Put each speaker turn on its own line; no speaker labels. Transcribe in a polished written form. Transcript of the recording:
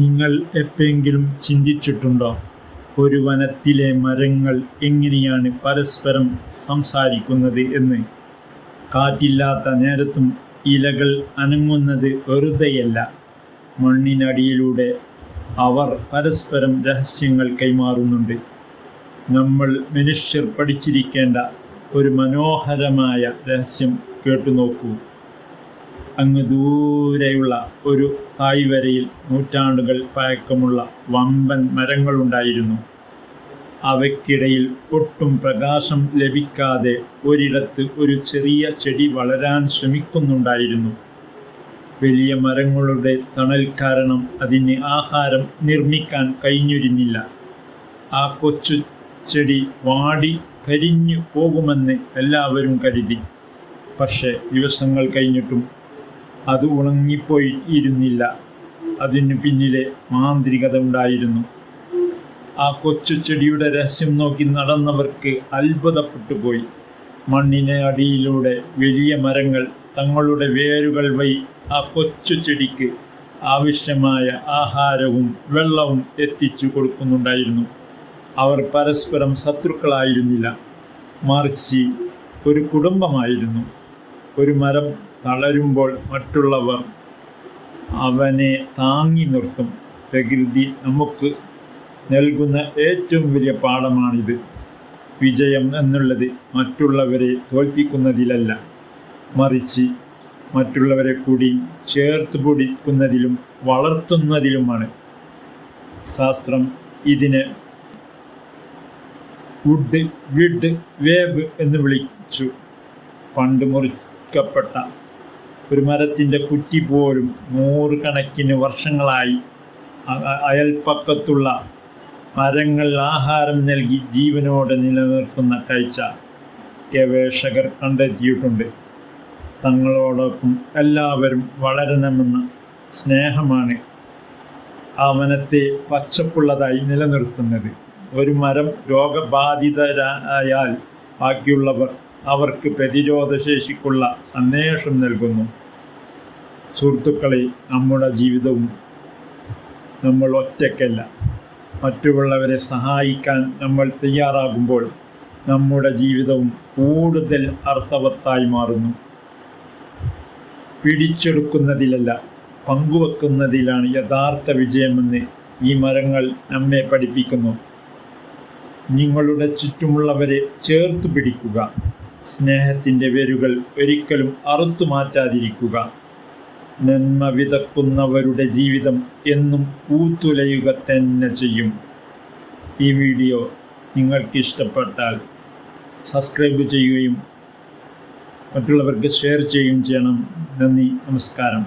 നിങ്ങൾ എപ്പോഴെങ്കിലും ചിന്തിച്ചിട്ടുണ്ടോ, ഒരു വനത്തിലെ മരങ്ങൾ എങ്ങനെയാണ് പരസ്പരം സംസാരിക്കുന്നത് എന്ന്? കാറ്റില്ലാത്ത നേരത്തും ഇലകൾ അനങ്ങുന്നത് വെറുതെയല്ല. മണ്ണിനടിയിലൂടെ അവർ പരസ്പരം രഹസ്യങ്ങൾ കൈമാറുന്നുണ്ട്. നമ്മൾ മനുഷ്യർ പഠിച്ചിരിക്കേണ്ട ഒരു മനോഹരമായ രഹസ്യം കേട്ടുനോക്കൂ. അങ്ങ് ദൂരെയുള്ള ഒരു തായ്വരയിൽ നൂറ്റാണ്ടുകൾ പഴക്കമുള്ള വമ്പൻ മരങ്ങളുണ്ടായിരുന്നു. അവയ്ക്കിടയിൽ ഒട്ടും പ്രകാശം ലഭിക്കാതെ ഒരിടത്ത് ഒരു ചെറിയ ചെടി വളരാൻ ശ്രമിക്കുന്നുണ്ടായിരുന്നു. വലിയ മരങ്ങളുടെ തണൽ കാരണം അതിന് ആഹാരം നിർമ്മിക്കാൻ കഴിഞ്ഞിരുന്നില്ല. ആ കൊച്ചു ചെടി വാടി കരിഞ്ഞു പോകുമെന്ന് എല്ലാവരും കരുതി. പക്ഷേ ദിവസങ്ങൾ കഴിഞ്ഞിട്ടും അത് ഉണങ്ങിപ്പോയിരുന്നില്ല. അതിനു പിന്നിലെ മാന്ത്രികത ഉണ്ടായിരുന്നു. ആ കൊച്ചു ചെടിയുടെ രഹസ്യം നോക്കി നടന്നവർക്ക് അത്ഭുതപ്പെട്ടു പോയി. മണ്ണിന് അടിയിലൂടെ വലിയ മരങ്ങൾ തങ്ങളുടെ വേരുകൾ വഴി ആ കൊച്ചു ചെടിക്ക് ആവശ്യമായ ആഹാരവും വെള്ളവും എത്തിച്ചു കൊടുക്കുന്നുണ്ടായിരുന്നു. അവർ പരസ്പരം ശത്രുക്കളായിരുന്നില്ല, മറിച്ച് ഒരു കുടുംബമായിരുന്നു. ഒരു മരം തളരുമ്പോൾ മറ്റുള്ളവർ അവനെ താങ്ങി നിർത്തും. പ്രകൃതി നമുക്ക് നൽകുന്ന ഏറ്റവും വലിയ പാഠമാണിത്. വിജയം എന്നുള്ളത് മറ്റുള്ളവരെ തോൽപ്പിക്കുന്നതിലല്ല, മറിച്ച് മറ്റുള്ളവരെ കൂടി ചേർത്ത് പിടിക്കുന്നതിലും വളർത്തുന്നതിലുമാണ്. ശാസ്ത്രം ഇതിനെ വുഡ് വിഡ് വേവ് എന്ന് വിളിച്ചു. പണ്ട് മുറിക്കപ്പെട്ട ഒരു മരത്തിൻ്റെ കുറ്റി പോലും നൂറുകണക്കിന് വർഷങ്ങളായി അയൽപ്പക്കത്തുള്ള മരങ്ങൾ ആഹാരം നൽകി ജീവനോടെ നിലനിർത്തുന്ന കാഴ്ച ഗവേഷകർ കണ്ടെത്തിയിട്ടുണ്ട്. തങ്ങളോടൊപ്പം എല്ലാവരും വളരണമെന്ന സ്നേഹമാണ് ആ വനത്തെ പച്ചപ്പുള്ളതായി നിലനിർത്തുന്നത്. ഒരു മരം രോഗബാധിതരായാൽ ബാക്കിയുള്ളവർ അവർക്ക് പ്രതിരോധശേഷിക്കുള്ള സന്ദേശം നൽകുന്നു. സുഹൃത്തുക്കളെ, നമ്മുടെ ജീവിതവും നമ്മൾ ഒറ്റയ്ക്കല്ല. മറ്റുള്ളവരെ സഹായിക്കാൻ നമ്മൾ തയ്യാറാകുമ്പോൾ നമ്മുടെ ജീവിതവും കൂടുതൽ അർത്ഥവത്തായി മാറുന്നു. പിടിച്ചെടുക്കുന്നതിലല്ല, പങ്കുവെക്കുന്നതിലാണ് യഥാർത്ഥ വിജയമെന്ന് ഈ മരങ്ങൾ നമ്മെ പഠിപ്പിക്കുന്നു. നിങ്ങളുടെ ചുറ്റുമുള്ളവരെ ചേർത്ത് പിടിക്കുക. സ്നേഹത്തിൻ്റെ വേരുകൾ ഒരിക്കലും അറുത്തു മാറ്റാതിരിക്കുക. നന്മ വിതക്കുന്നവരുടെ ജീവിതം എന്നും പൂത്തുലയുക തന്നെ ചെയ്യും. ഈ വീഡിയോ നിങ്ങൾക്ക് ഇഷ്ടപ്പെട്ടാൽ സബ്സ്ക്രൈബ് ചെയ്യുകയും മറ്റുള്ളവർക്ക് ഷെയർ ചെയ്യുകയും ചെയ്യണം. നന്ദി, നമസ്കാരം.